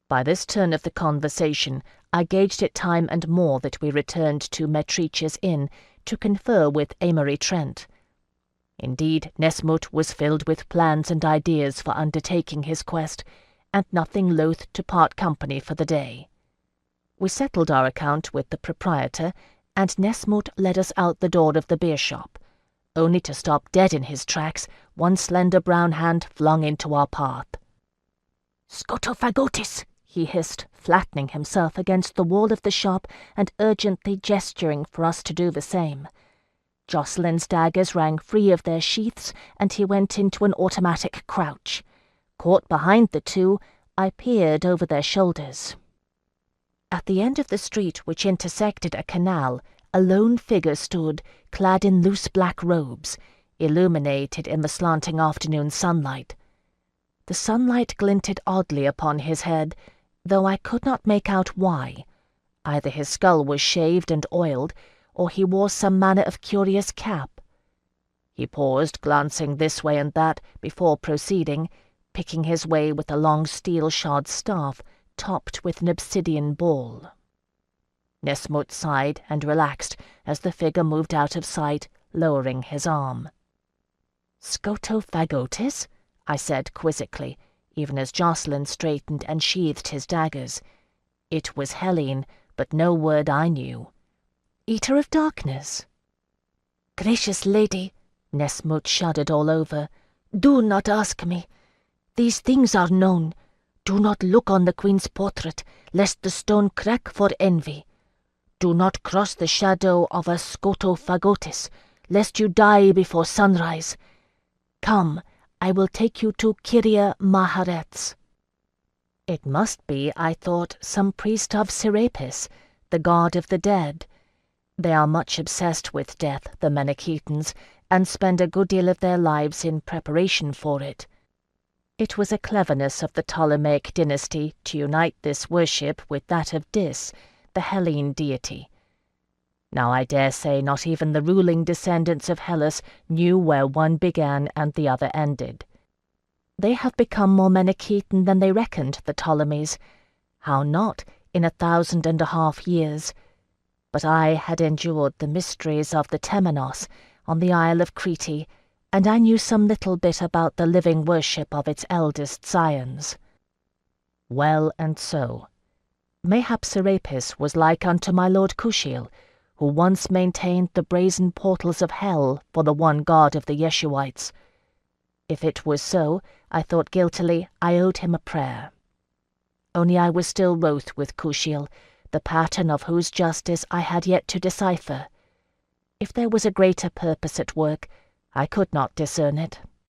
By this turn of the conversation, I gauged it time and more that we returned to Metrice's inn to confer with Amory Trent. Indeed, Nesmut was filled with plans and ideas for undertaking his quest, and nothing loath to part company for the day. We settled our account with the proprietor, and Nesmut led us out the door of the beer shop, only to stop dead in his tracks, one slender brown hand flung into our path. "Scotophagotis!" he hissed, flattening himself against the wall of the shop and urgently gesturing for us to do the same. Joscelin's daggers rang free of their sheaths, and he went into an automatic crouch. Caught behind the two, I peered over their shoulders. At the end of the street which intersected a canal, a lone figure stood, clad in loose black robes, illuminated in the slanting afternoon sunlight. The sunlight glinted oddly upon his head, though I could not make out why. Either his skull was shaved and oiled, or he wore some manner of curious cap. He paused, glancing this way and that, before proceeding, picking his way with a long steel-shod staff, topped with an obsidian ball. Nesmut sighed and relaxed as the figure moved out of sight, lowering his arm. "Scotophagotis?" I said quizzically, even as Joscelin straightened and sheathed his daggers. It was Helene, but no word I knew. "Eater of darkness?" "Gracious lady," Nesmut shuddered all over, "do not ask me. These things are known. Do not look on the Queen's portrait, lest the stone crack for envy. Do not cross the shadow of a Scotophagotis, lest you die before sunrise. Come, I will take you to Kyria Maharetz." It must be, I thought, some priest of Serapis, the god of the dead. They are much obsessed with death, the Menachitans, and spend a good deal of their lives in preparation for it. It was a cleverness of the Ptolemaic dynasty to unite this worship with that of Dis, the Hellene deity. Now I dare say not even the ruling descendants of Hellas knew where one began and the other ended. They have become more Menachitan than they reckoned, the Ptolemies. How not, in 1,500 years? But I had endured the mysteries of the Temenos on the Isle of Crete, and I knew some little bit about the living worship of its eldest scions. Well and so. Mayhap Serapis was like unto my lord Kushiel, who once maintained the brazen portals of hell for the one god of the Yeshuites. If it was so, I thought guiltily, I owed him a prayer. Only I was still wroth with Kushiel, the pattern of whose justice I had yet to decipher. If there was a greater purpose at work, I could not discern it.